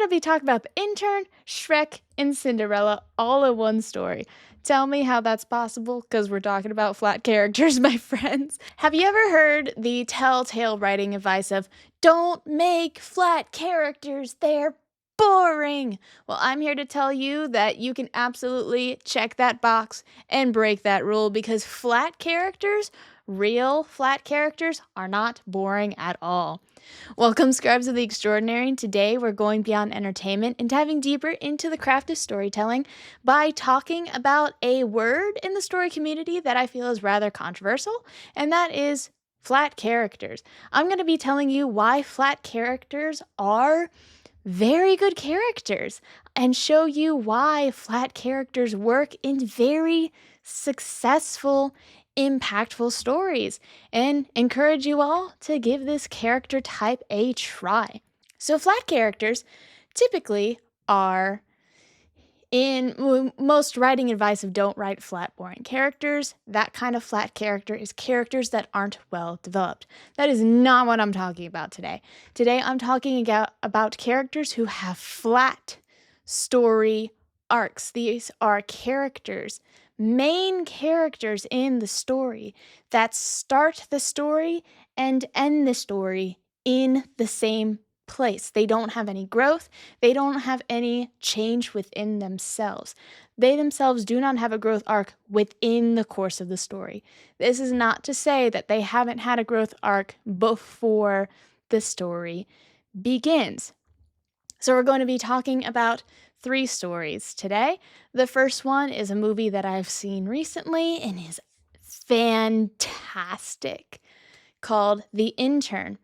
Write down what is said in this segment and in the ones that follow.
going to be talking about the Intern, Shrek, and Cinderella all in one story. Tell me how that's possible, because we're talking about flat characters, my friends. Have you ever heard the telltale writing advice of, don't make flat characters, they're boring? Well, I'm here to tell you that you can absolutely check that box and break that rule, because flat characters, real flat characters, are not boring at all. Welcome, Scribes of the Extraordinary. Today, we're going beyond entertainment and diving deeper into the craft of storytelling by talking about a word in the story community that I feel is rather controversial, and that is flat characters. I'm going to be telling you why flat characters are very good characters and show you why flat characters work in very successful, impactful stories, and encourage you all to give this character type a try. So flat characters typically are in most writing advice of don't write flat, boring characters. That kind of flat character is characters that aren't well developed. That is not what I'm talking about today. Today I'm talking about characters who have flat story arcs. These are characters, main characters in the story that start the story and end the story in the same place. They don't have any growth. They don't have any change within themselves. They themselves do not have a growth arc within the course of the story. This is not to say that they haven't had a growth arc before the story begins. So we're going to be talking about 3 stories today. The first one is a movie that I've seen recently and is fantastic, called The Intern.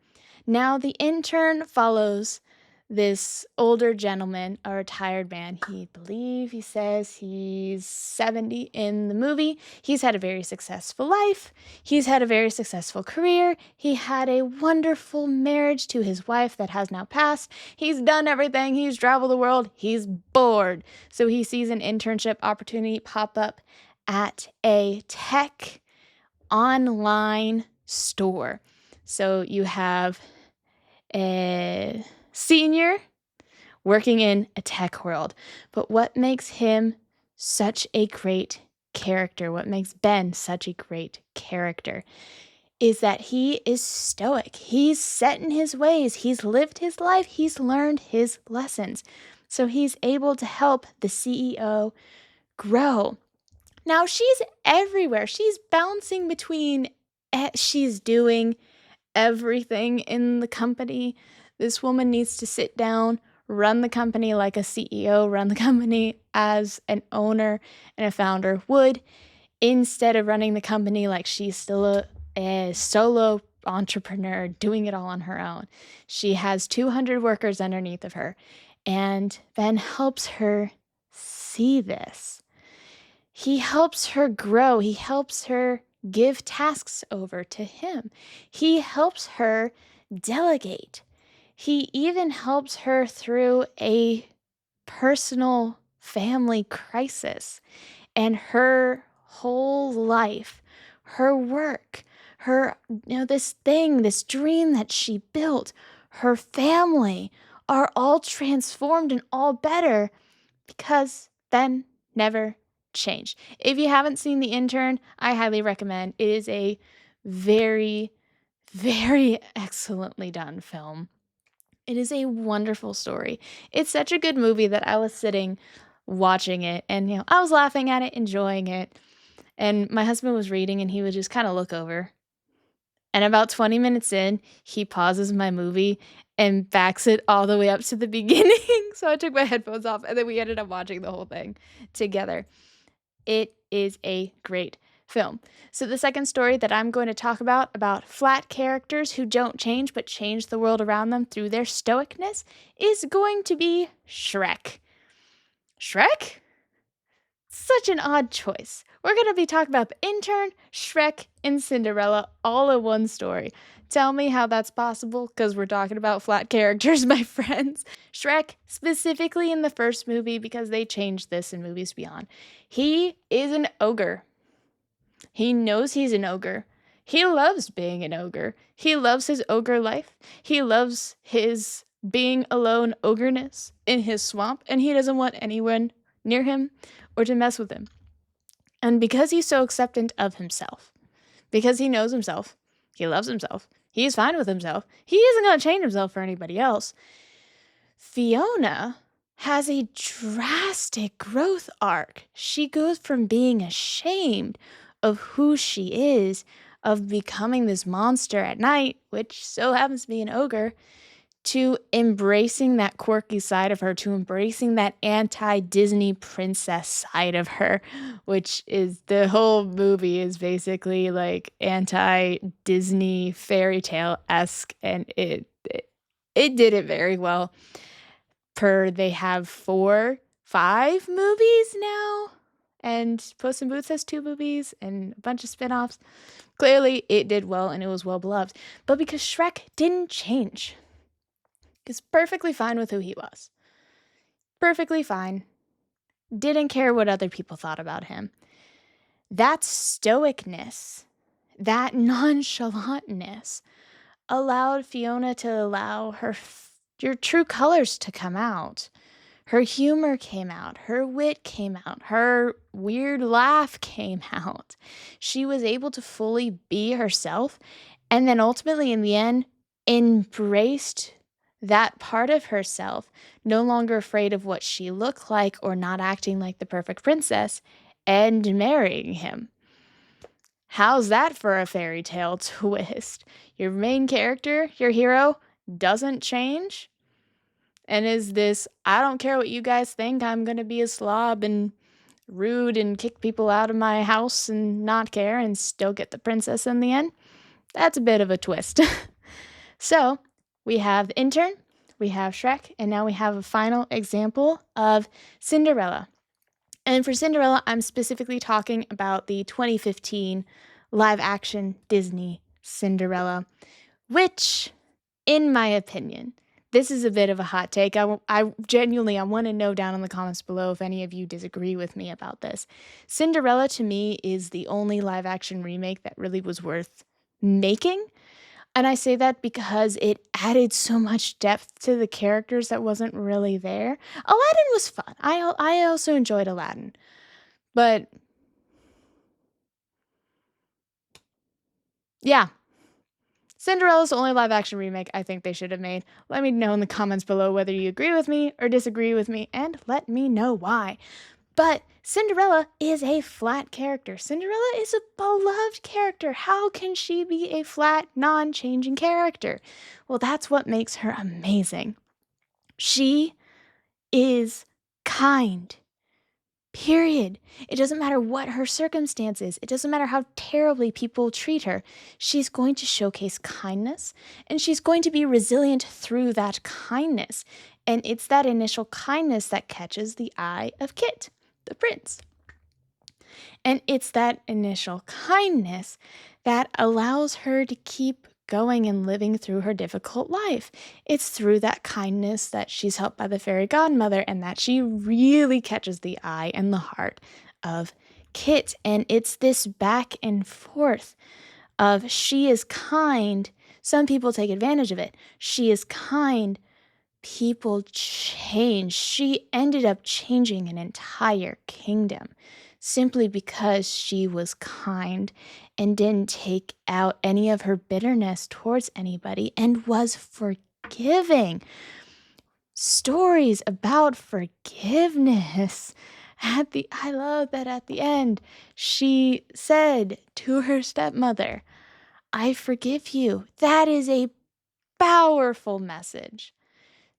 Now, The Intern follows this older gentleman, a retired man. He says he's 70 in the movie. He's had a very successful life. He's had a very successful career. He had a wonderful marriage to his wife that has now passed. He's done everything. He's traveled the world. He's bored. So he sees an internship opportunity pop up at a tech online store. So you have a senior working in a tech world. But what makes him such a great character, what makes Ben such a great character, is that he is stoic. He's set in his ways. He's lived his life. He's learned his lessons. So he's able to help the CEO grow. Now, she's everywhere. She's bouncing between, she's doing everything in the company. This woman needs to sit down, run the company like a CEO, run the company as an owner and a founder would, instead of running the company like she's still a solo entrepreneur doing it all on her own. She has 200 workers underneath of her, and Ben helps her see this. He helps her grow. He helps her give tasks over to him. He helps her delegate. He even helps her through a personal family crisis, and her whole life, her work, her, this dream that she built, her family are all transformed and all better because Ben never changed. If you haven't seen The Intern, I highly recommend. It is a very, very excellently done film. It is a wonderful story. It's such a good movie that I was sitting watching it, and I was laughing at it, enjoying it. And my husband was reading, and he would just kind of look over. And about 20 minutes in, he pauses my movie and backs it all the way up to the beginning. So I took my headphones off, and then we ended up watching the whole thing together. It is a great film. So the second story that I'm going to talk about flat characters who don't change but change the world around them through their stoicness, is going to be Shrek. Shrek? Such an odd choice. We're going to be talking about the Intern, Shrek, and Cinderella all in one story. Tell me how that's possible, because we're talking about flat characters, my friends. Shrek, specifically in the first movie, because they changed this in movies beyond. He is an ogre. He knows he's an ogre. He loves being an ogre. He loves his ogre life. He loves his being a lone ogreness in his swamp, and he doesn't want anyone near him or to mess with him. And because he's so acceptant of himself, because he knows himself, he loves himself, he's fine with himself, he isn't going to change himself for anybody else. Fiona has a drastic growth arc. She goes from being ashamed of who she is, of becoming this monster at night, which so happens to be an ogre, to embracing that quirky side of her, to embracing that anti-Disney princess side of her, which is the whole movie is basically like anti-Disney fairy tale-esque, and it did it very well. They have 5 movies now, and Puss in Boots has 2 movies and a bunch of spin-offs. Clearly, it did well and it was well beloved. But because Shrek didn't change, he's perfectly fine with who he was. Perfectly fine. Didn't care what other people thought about him. That stoicness, that nonchalantness, allowed Fiona to allow her true colors to come out. Her humor came out, her wit came out, her weird laugh came out. She was able to fully be herself, and then ultimately in the end embraced that part of herself, no longer afraid of what she looked like or not acting like the perfect princess, and marrying him. How's that for a fairy tale twist? Your main character, your hero, doesn't change and is this, I don't care what you guys think, I'm going to be a slob and rude and kick people out of my house and not care and still get the princess in the end. That's a bit of a twist. So we have the Intern, we have Shrek, and now we have a final example of Cinderella. And for Cinderella, I'm specifically talking about the 2015 live action Disney Cinderella, which, in my opinion, this is a bit of a hot take. I genuinely want to know down in the comments below if any of you disagree with me about this. Cinderella, to me, is the only live action remake that really was worth making. And I say that because it added so much depth to the characters that wasn't really there. Aladdin was fun. I also enjoyed Aladdin. But yeah, Cinderella's the only live action remake I think they should have made. Let me know in the comments below whether you agree with me or disagree with me, and let me know why. But Cinderella is a flat character. Cinderella is a beloved character. How can she be a flat, non-changing character? Well, that's what makes her amazing. She is kind. Period. It doesn't matter what her circumstances. It doesn't matter how terribly people treat her. She's going to showcase kindness, and she's going to be resilient through that kindness. And it's that initial kindness that catches the eye of Kit, the prince. And it's that initial kindness that allows her to keep going and living through her difficult life. It's through that kindness that she's helped by the fairy godmother, and that she really catches the eye and the heart of Kit. And it's this back and forth of she is kind. Some people take advantage of it. She is kind. People change. She ended up changing an entire kingdom simply because she was kind and didn't take out any of her bitterness towards anybody and was forgiving. Stories about forgiveness. I love that at the end, she said to her stepmother, I forgive you. That is a powerful message.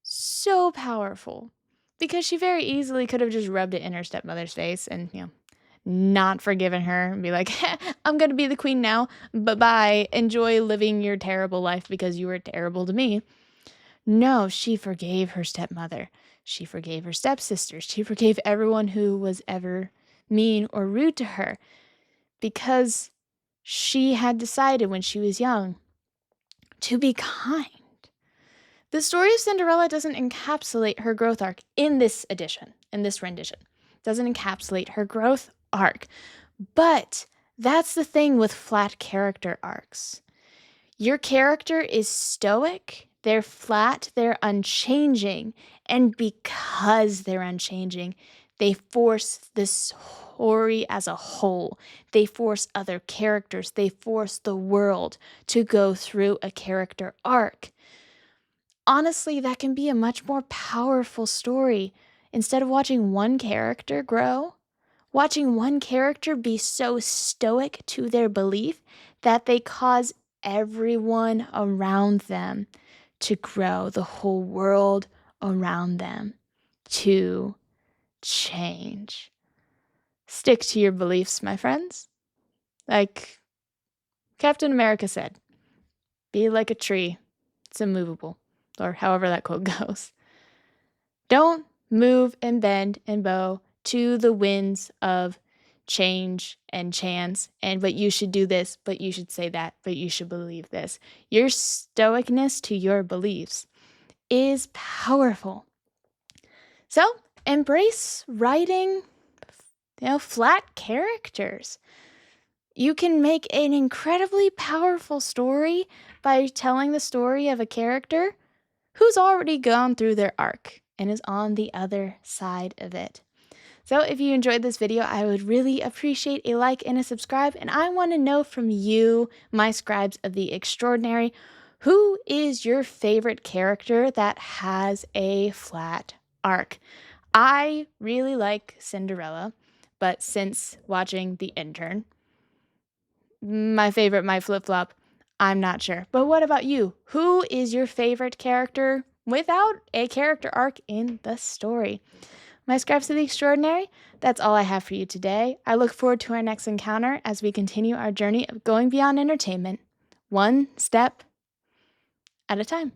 So powerful. Because she very easily could have just rubbed it in her stepmother's face and, not forgiven her and be like, I'm going to be the queen now. Bye-bye. Enjoy living your terrible life because you were terrible to me. No, she forgave her stepmother. She forgave her stepsisters. She forgave everyone who was ever mean or rude to her because she had decided when she was young to be kind. The story of Cinderella doesn't encapsulate her growth arc in this edition, in this rendition. It doesn't encapsulate her growth arc. But that's the thing with flat character arcs. Your character is stoic They're flat, they're unchanging, and because they're unchanging, they force the story as a whole. They force other characters, they force the world to go through a character arc. Honestly, that can be a much more powerful story. Instead of watching one character grow, watching one character be so stoic to their belief that they cause everyone around them to grow, the whole world around them to change. Stick to your beliefs, my friends. Like Captain America said, be like a tree, it's immovable, or however that quote goes. Don't move and bend and bow to the winds of change and chance, but you should do this, but you should say that, but you should believe this. Your stoicness to your beliefs is powerful. So embrace writing, flat characters. You can make an incredibly powerful story by telling the story of a character who's already gone through their arc and is on the other side of it. So if you enjoyed this video, I would really appreciate a like and a subscribe. And I want to know from you, my scribes of the extraordinary, who is your favorite character that has a flat arc? I really like Cinderella, but since watching The Intern, my favorite might flip-flop. I'm not sure. But what about you? Who is your favorite character without a character arc in the story? My scribes of the extraordinary, that's all I have for you today. I look forward to our next encounter as we continue our journey of going beyond entertainment, one step at a time.